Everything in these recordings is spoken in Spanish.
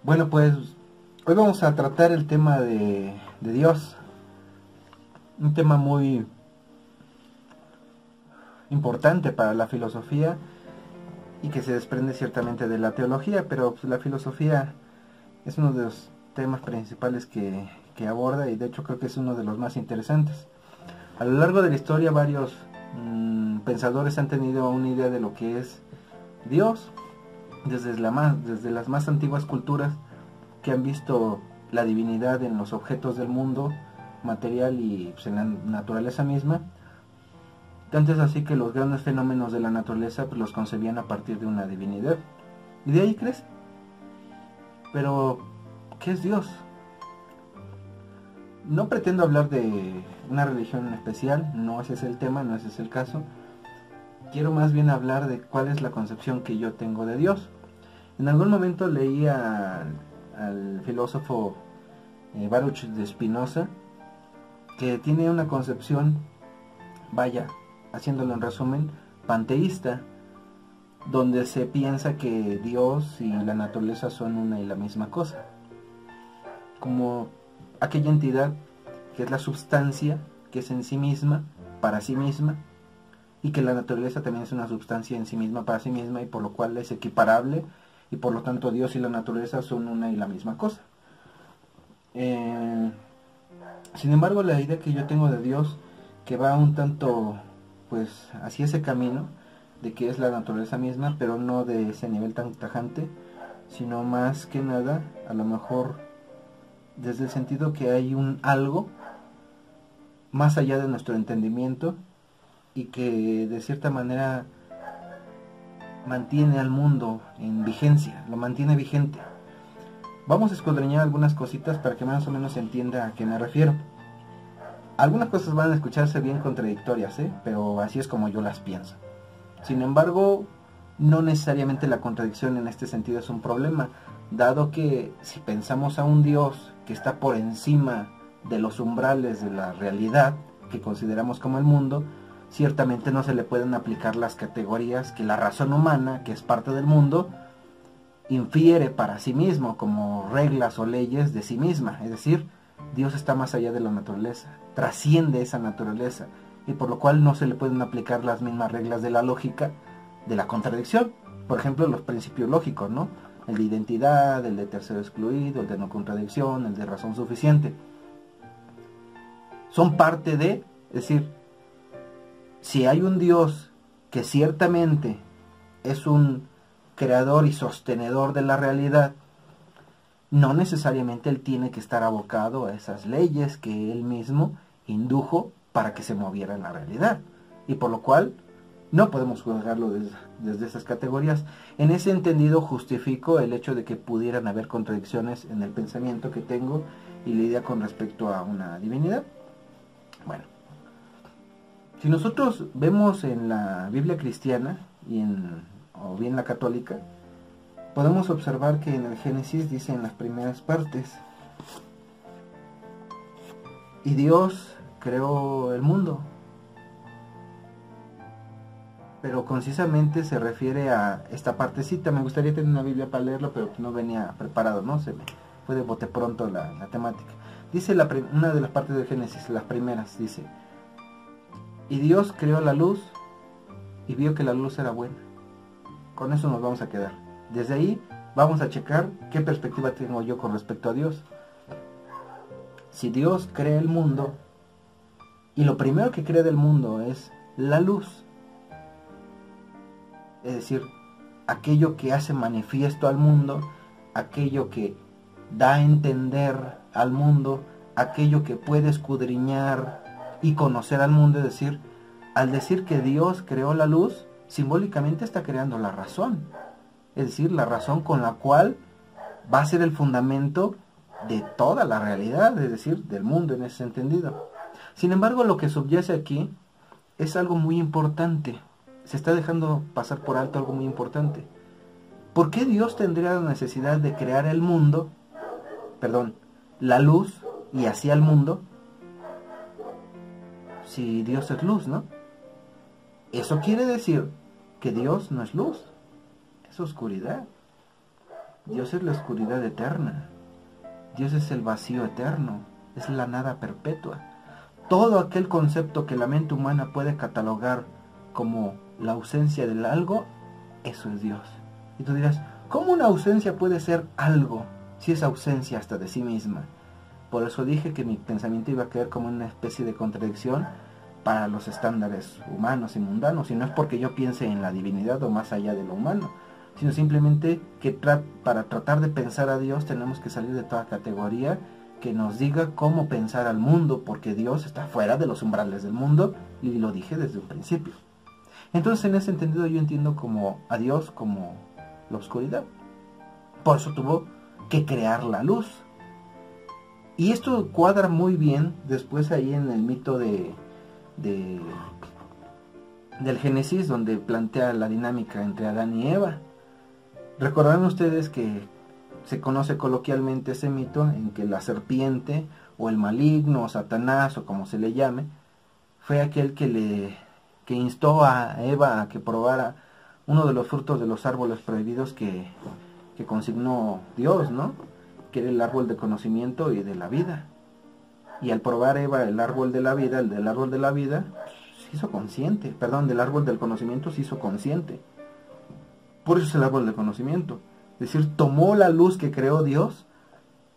Bueno, pues hoy vamos a tratar el tema de Dios. Un tema muy importante para la filosofía y que se desprende ciertamente de la teología, pero pues, la filosofía es uno de los temas principales que aborda, y de hecho creo que es uno de los más interesantes. A lo largo de la historia varios pensadores han tenido una idea de lo que es Dios, desde las más antiguas culturas que han visto la divinidad en los objetos del mundo material y pues, en la naturaleza misma. Tanto es así que los grandes fenómenos de la naturaleza pues, los concebían a partir de una divinidad, y de ahí crece. Pero, ¿qué es Dios? No pretendo hablar de una religión en especial, no ese es el tema, no ese es el caso. Quiero más bien hablar de cuál es la concepción que yo tengo de Dios. En algún momento leí al filósofo Baruch de Spinoza, que tiene una concepción, vaya, haciéndolo en resumen, panteísta, donde se piensa que Dios y la naturaleza son una y la misma cosa, como aquella entidad que es la substancia, que es en sí misma, para sí misma, y que la naturaleza también es una substancia en sí misma, para sí misma, y por lo cual es equiparable, y por lo tanto Dios y la naturaleza son una y la misma cosa. Sin embargo, la idea que yo tengo de Dios, que va un tanto pues hacia ese camino de que es la naturaleza misma, pero no de ese nivel tan tajante, sino más que nada a lo mejor desde el sentido que hay un algo más allá de nuestro entendimiento y que de cierta manera mantiene al mundo en vigencia, lo mantiene vigente. Vamos a escudriñar algunas cositas para que más o menos se entienda a qué me refiero. Algunas cosas van a escucharse bien contradictorias, pero así es como yo las pienso. Sin embargo, no necesariamente la contradicción en este sentido es un problema, dado que si pensamos a un Dios que está por encima de los umbrales de la realidad que consideramos como el mundo, ciertamente no se le pueden aplicar las categorías que la razón humana, que es parte del mundo, infiere para sí mismo como reglas o leyes de sí misma. Es decir, Dios está más allá de la naturaleza, trasciende esa naturaleza, y por lo cual no se le pueden aplicar las mismas reglas de la lógica de la contradicción. Por ejemplo, los principios lógicos, ¿no? El de identidad, el de tercero excluido, el de no contradicción, el de razón suficiente. Son parte de, es decir, si hay un Dios que ciertamente es un creador y sostenedor de la realidad, no necesariamente él tiene que estar abocado a esas leyes que él mismo indujo para que se moviera en la realidad, y por lo cual no podemos juzgarlo desde esas categorías. En ese entendido justifico el hecho de que pudieran haber contradicciones en el pensamiento que tengo y la idea con respecto a una divinidad. Bueno, si nosotros vemos en la Biblia cristiana o bien la católica, podemos observar que en el Génesis dice en las primeras partes: y Dios creó el mundo. Pero concisamente se refiere a esta partecita. Me gustaría tener una Biblia para leerlo, pero no venía preparado, ¿no? Se me fue de bote pronto la temática. Dice una de las partes del Génesis, las primeras, dice: y Dios creó la luz y vio que la luz era buena. Con eso nos vamos a quedar. Desde ahí vamos a checar qué perspectiva tengo yo con respecto a Dios. Si Dios crea el mundo, y lo primero que crea del mundo es la luz, es decir, aquello que hace manifiesto al mundo, aquello que da a entender al mundo, aquello que puede escudriñar y conocer al mundo. Es decir, al decir que Dios creó la luz, simbólicamente está creando la razón, es decir, la razón con la cual va a ser el fundamento de toda la realidad, es decir, del mundo en ese entendido. Sin embargo, lo que subyace aquí es algo muy importante. Se está dejando pasar por alto algo muy importante. ¿Por qué Dios tendría la necesidad de crear el mundo, la luz, y así el mundo, si Dios es luz, ¿no? Eso quiere decir que Dios no es luz, es oscuridad. Dios es la oscuridad eterna. Dios es el vacío eterno, es la nada perpetua. Todo aquel concepto que la mente humana puede catalogar como la ausencia del algo, eso es Dios. Y tú dirás, ¿cómo una ausencia puede ser algo si es ausencia hasta de sí misma? Por eso dije que mi pensamiento iba a quedar como una especie de contradicción para los estándares humanos y mundanos, y no es porque yo piense en la divinidad o más allá de lo humano, sino simplemente que para tratar de pensar a Dios tenemos que salir de toda categoría que nos diga cómo pensar al mundo, porque Dios está fuera de los umbrales del mundo, y lo dije desde un principio. Entonces, en ese entendido, yo entiendo como a Dios como la oscuridad. Por eso tuvo que crear la luz. Y esto cuadra muy bien después ahí en el mito del Génesis, donde plantea la dinámica entre Adán y Eva. Recordarán ustedes que se conoce coloquialmente ese mito en que la serpiente o el maligno o Satanás o como se le llame fue aquel que instó a Eva a que probara uno de los frutos de los árboles prohibidos que consignó Dios, ¿no? Que era el árbol de conocimiento y de la vida. Y al probar Eva el árbol de la vida, el del árbol de la vida, se hizo consciente, perdón, del árbol del conocimiento se hizo consciente. Por eso es el árbol del conocimiento. Es decir, tomó la luz que creó Dios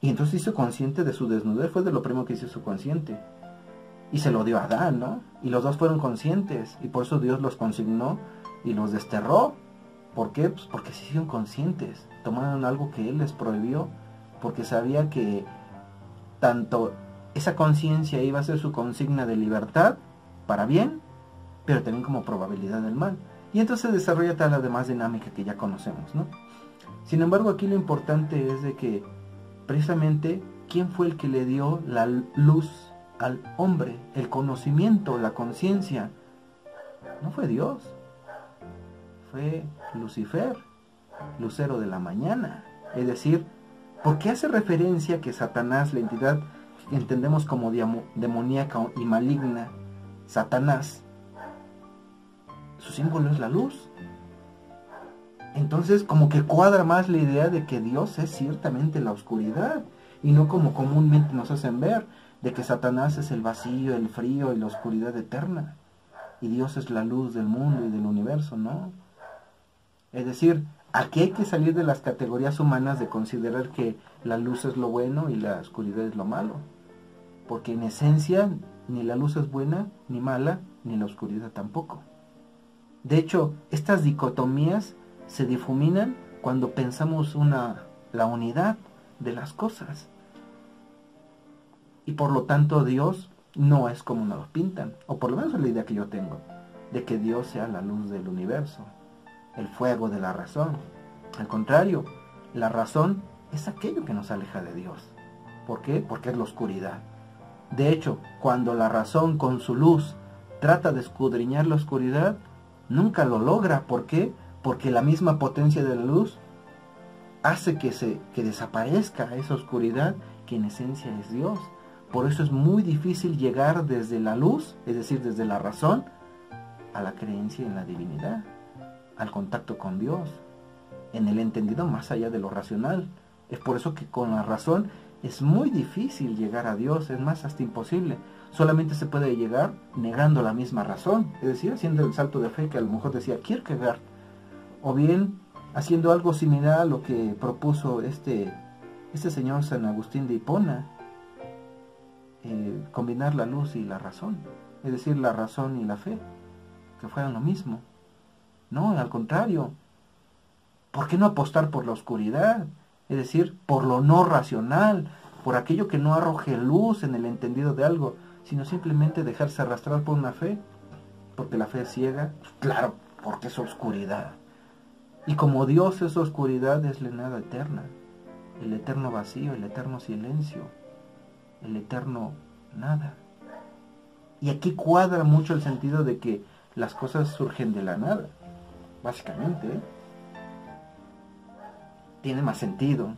y entonces se hizo consciente de su desnudez. Fue de lo primero que hizo su consciente. Y se lo dio a Adán, ¿no? Y los dos fueron conscientes. Y por eso Dios los consignó y los desterró. ¿Por qué? Pues porque se hicieron conscientes. Tomaron algo que Él les prohibió. Porque sabía que tanto esa conciencia iba a ser su consigna de libertad para bien, pero también como probabilidad del mal. Y entonces se desarrolla toda la demás dinámica que ya conocemos, ¿no? Sin embargo, aquí lo importante es de que precisamente quién fue el que le dio la luz al hombre, el conocimiento, la conciencia. No fue Dios, fue Lucifer, lucero de la mañana. Es decir, ¿por qué hace referencia que Satanás, la entidad que entendemos como demoníaca y maligna, Satanás, su símbolo es la luz? Entonces como que cuadra más la idea de que Dios es ciertamente la oscuridad y no como comúnmente nos hacen ver, de que Satanás es el vacío, el frío y la oscuridad eterna y Dios es la luz del mundo y del universo, ¿no? Es decir, aquí hay que salir de las categorías humanas de considerar que la luz es lo bueno y la oscuridad es lo malo, porque en esencia ni la luz es buena ni mala, ni la oscuridad tampoco. De hecho, estas dicotomías se difuminan cuando pensamos la unidad de las cosas. Y por lo tanto Dios no es como nos lo pintan, o por lo menos es la idea que yo tengo, de que Dios sea la luz del universo, el fuego de la razón. Al contrario, la razón es aquello que nos aleja de Dios. ¿Por qué? Porque es la oscuridad. De hecho, cuando la razón con su luz trata de escudriñar la oscuridad, nunca lo logra. ¿Por qué? Porque la misma potencia de la luz hace que desaparezca esa oscuridad que en esencia es Dios. Por eso es muy difícil llegar desde la luz, es decir, desde la razón, a la creencia en la divinidad, al contacto con Dios, en el entendido más allá de lo racional. Es por eso que con la razón es muy difícil llegar a Dios, es más, hasta imposible. Solamente se puede llegar negando la misma razón, es decir, haciendo el salto de fe que a lo mejor decía Kierkegaard, o bien haciendo algo similar a lo que propuso este señor San Agustín de Hipona, combinar la luz y la razón, es decir, la razón y la fe, que fueran lo mismo. No, al contrario. ¿Por qué no apostar por la oscuridad? Es decir, por lo no racional, por aquello que no arroje luz en el entendido de algo, sino simplemente dejarse arrastrar por una fe, porque la fe es ciega, claro, porque es oscuridad. Y como Dios es oscuridad, es la nada eterna, el eterno vacío, el eterno silencio, el eterno nada. Y aquí cuadra mucho el sentido de que las cosas surgen de la nada, básicamente, ¿eh? Tiene más sentido.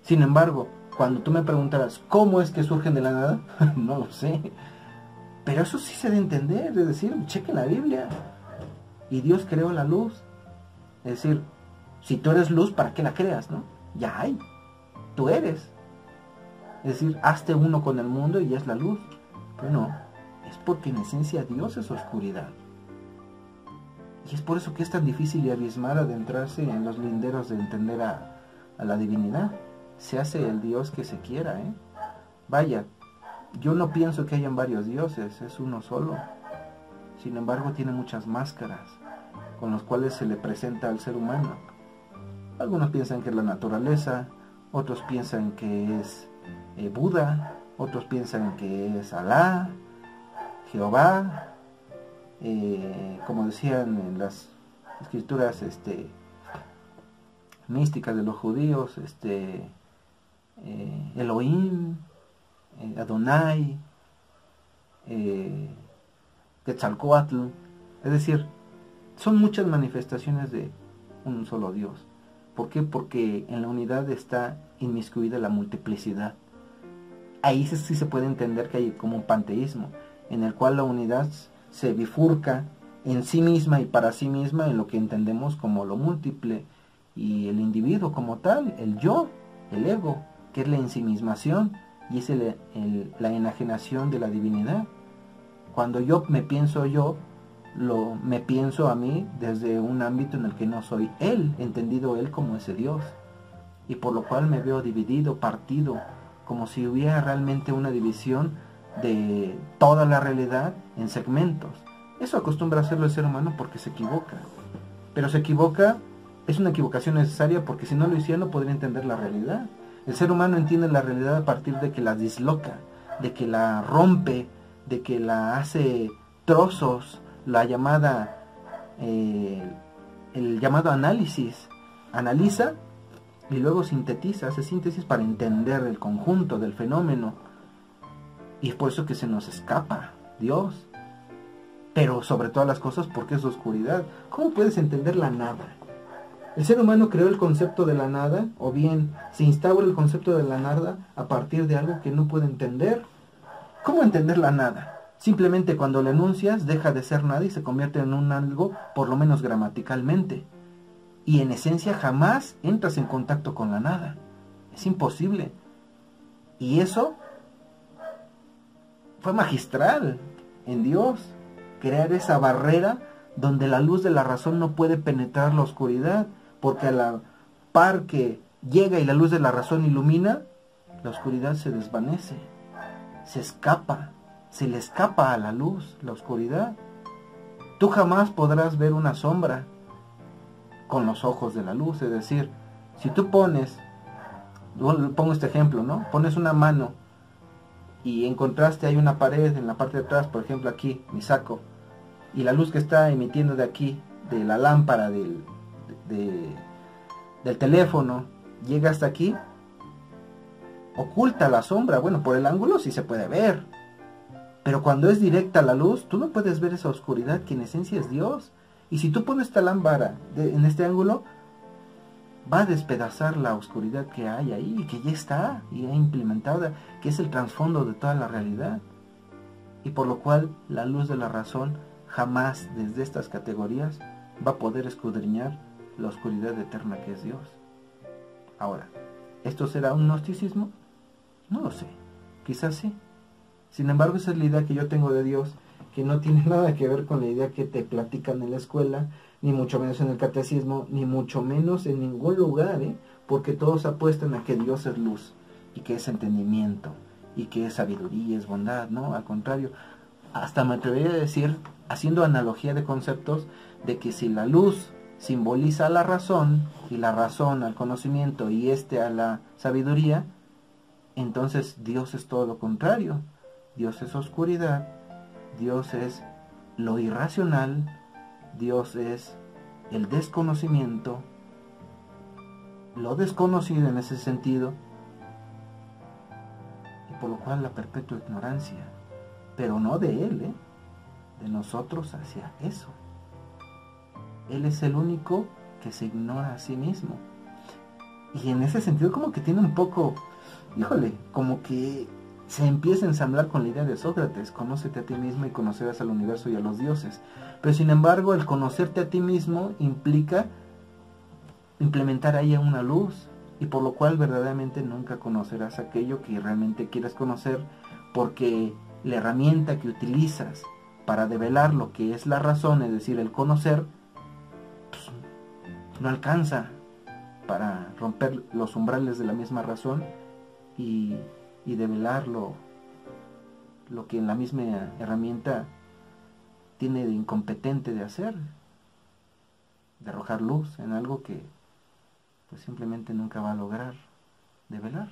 Sin embargo, cuando tú me preguntaras ¿cómo es que surgen de la nada? No lo sé. Pero eso sí se debe entender, es decir, chequen la Biblia. Y Dios creó la luz. Es decir, si tú eres luz, ¿para qué la creas, no? ya hay, tú eres. Es decir, hazte uno con el mundo y es la luz. Pero no, es porque en esencia Dios es oscuridad. Y es por eso que es tan difícil y abismal adentrarse en los linderos de entender a la divinidad. Se hace el Dios que se quiera, ¿eh? Vaya, yo no pienso que hayan varios dioses, es uno solo. Sin embargo, tiene muchas máscaras con las cuales se le presenta al ser humano. Algunos piensan que es la naturaleza, otros piensan que es Buda, otros piensan que es Alá, Jehová, como decían en las escrituras místicas de los judíos, Elohim, Adonai, Quetzalcóatl. Es decir, son muchas manifestaciones de un solo Dios. ¿Por qué? Porque en la unidad está inmiscuida la multiplicidad. Ahí sí se puede entender que hay como un panteísmo, en el cual la unidad se bifurca en sí misma y para sí misma en lo que entendemos como lo múltiple, y el individuo como tal, el yo, el ego, que es la ensimismación y es la enajenación de la divinidad. Cuando yo me pienso yo, me pienso a mí desde un ámbito en el que no soy él, entendido él como ese Dios, y por lo cual me veo dividido, partido, como si hubiera realmente una división de toda la realidad en segmentos. Eso acostumbra a hacerlo el ser humano porque se equivoca, pero se equivoca, es una equivocación necesaria, porque si no lo hiciera no podría entender la realidad. El ser humano entiende la realidad a partir de que la disloca, de que la rompe, de que la hace trozos, la llamada el llamado análisis. Analiza y luego sintetiza, hace síntesis para entender el conjunto del fenómeno. Y es por eso que se nos escapa Dios. Pero sobre todas las cosas, porque es oscuridad. ¿Cómo puedes entender la nada? El ser humano creó el concepto de la nada, o bien se instaura el concepto de la nada a partir de algo que no puede entender. ¿Cómo entender la nada? Simplemente cuando la enuncias deja de ser nada y se convierte en un algo, por lo menos gramaticalmente. Y en esencia jamás entras en contacto con la nada. Es imposible. Y eso fue magistral en Dios, crear esa barrera donde la luz de la razón no puede penetrar la oscuridad, porque a la par que llega y la luz de la razón ilumina, la oscuridad se desvanece, se escapa, se le escapa a la luz, la oscuridad. Tú jamás podrás ver una sombra con los ojos de la luz. Es decir, si tú pones, pongo este ejemplo, ¿no? Pones una mano y en contraste hay una pared en la parte de atrás, por ejemplo aquí, mi saco, y la luz que está emitiendo de aquí, de la lámpara del teléfono, llega hasta aquí, oculta la sombra. Bueno, por el ángulo sí se puede ver, pero cuando es directa la luz, tú no puedes ver esa oscuridad que en esencia es Dios. Y si tú pones esta lámpara en este ángulo, va a despedazar la oscuridad que hay ahí, que ya está y ya implementada, que es el trasfondo de toda la realidad. Y por lo cual la luz de la razón jamás desde estas categorías va a poder escudriñar la oscuridad eterna que es Dios. Ahora, ¿esto será un gnosticismo? No lo sé, quizás sí. Sin embargo, esa es la idea que yo tengo de Dios, que no tiene nada que ver con la idea que te platican en la escuela, ni mucho menos en el catecismo, ni mucho menos en ningún lugar, porque todos apuestan a que Dios es luz, y que es entendimiento, y que es sabiduría, es bondad. No, al contrario, hasta me atrevería a decir, haciendo analogía de conceptos, de que si la luz simboliza a la razón, y la razón al conocimiento, y a la sabiduría, entonces Dios es todo lo contrario. Dios es oscuridad, Dios es lo irracional, Dios es el desconocimiento, lo desconocido en ese sentido, y por lo cual la perpetua ignorancia, pero no de Él, de nosotros hacia eso. Él es el único que se ignora a sí mismo. Y en ese sentido como que tiene un poco, híjole, como que se empieza a ensamblar con la idea de Sócrates: conócete a ti mismo y conocerás al universo y a los dioses. Pero sin embargo, el conocerte a ti mismo implica implementar ahí una luz, y por lo cual verdaderamente nunca conocerás aquello que realmente quieres conocer, porque la herramienta que utilizas para develar lo que es la razón, es decir, el conocer, pues, no alcanza para romper los umbrales de la misma razón y develar lo que en la misma herramienta tiene de incompetente de hacer, de arrojar luz en algo que pues simplemente nunca va a lograr develar.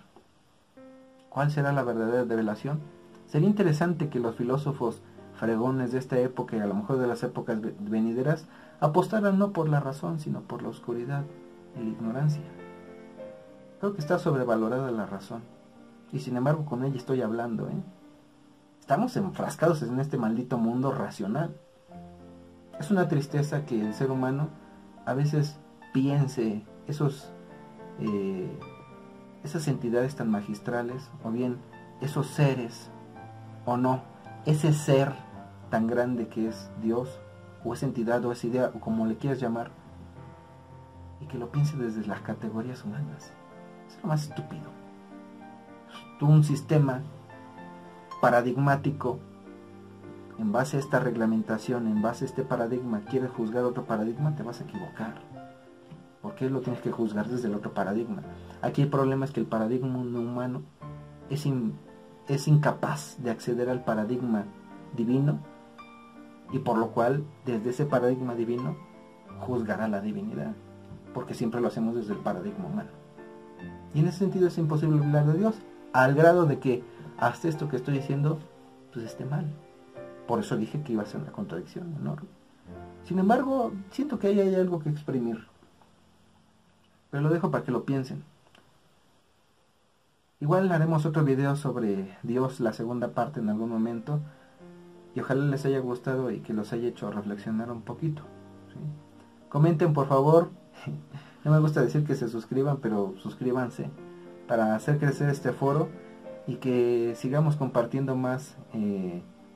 ¿Cuál será la verdadera develación? Sería interesante que los filósofos fregones de esta época y a lo mejor de las épocas venideras apostaran no por la razón, sino por la oscuridad y la ignorancia. Creo que está sobrevalorada la razón, y sin embargo con ella estoy hablando, Estamos enfrascados en este maldito mundo racional. Es una tristeza que el ser humano a veces piense esas entidades tan magistrales, o bien esos seres, o no, ese ser tan grande que es Dios, o esa entidad, o esa idea, o como le quieras llamar, y que lo piense desde las categorías humanas. Es lo más estúpido. Tú, un sistema paradigmático, en base a esta reglamentación, en base a este paradigma, quieres juzgar otro paradigma, te vas a equivocar. ¿Por qué lo tienes que juzgar desde el otro paradigma? Aquí el problema es que el paradigma humano es incapaz de acceder al paradigma divino, y por lo cual desde ese paradigma divino juzgará la divinidad, porque siempre lo hacemos desde el paradigma humano. Y en ese sentido es imposible hablar de Dios, al grado de que hasta esto que estoy diciendo pues esté mal. Por eso dije que iba a ser una contradicción enorme. Sin embargo, siento que ahí hay algo que exprimir, pero lo dejo para que lo piensen. Igual haremos otro video sobre Dios, la segunda parte, en algún momento, y ojalá les haya gustado y que los haya hecho reflexionar un poquito, ¿sí? Comenten, por favor. No me gusta decir que se suscriban, pero suscríbanse para hacer crecer este foro y que sigamos compartiendo más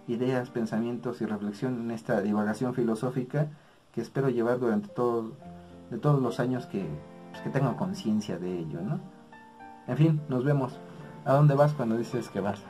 ideas, pensamientos y reflexión en esta divagación filosófica que espero llevar durante todos los años que tengan conciencia de ello, ¿no? En fin, nos vemos. ¿A dónde vas cuando dices que vas?